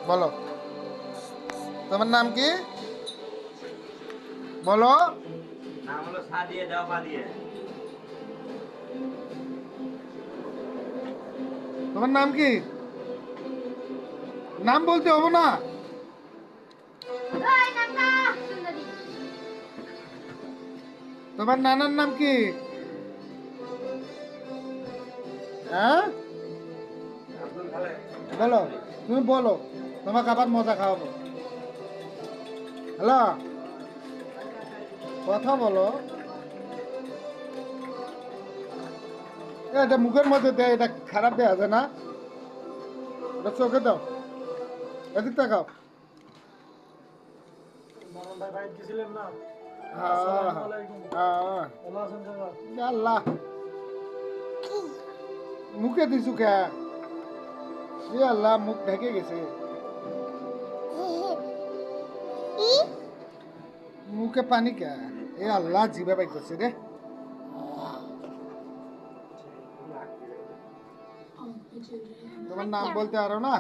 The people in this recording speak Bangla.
বলো, তোমার নাম কি? বলো। নাম হলো সাদিয়ে জবা দিয়ে। তোমার নাম কি? নাম বলতে হবো না? তোমার নানার নাম কি? হ্যাঁ, আব্দুল খালেক। বলো। তুমি বলো, তোমাকে আবার মজা খাওয়াবো। হ্যালো, কথা বলো। এটা মুখের মধ্যে দেয়, এটা খারাপ দেয়া যায় না? এটা চোখে দাও, এদিক তাকাও। মামুন ভাই বাইক গেছিলেন না? আহ, আসসালামু আলাইকুম। আহ, ভালো আছেন কাকা? আল্লাহ, মুখে দিছু কে? এ আল্লাহ, মুখ ঢেকে গেছে। মুখে পানি কে? এ আল্লাহ, জিভে বাইক করছে রে। তোমার নাম বলতে পারো না?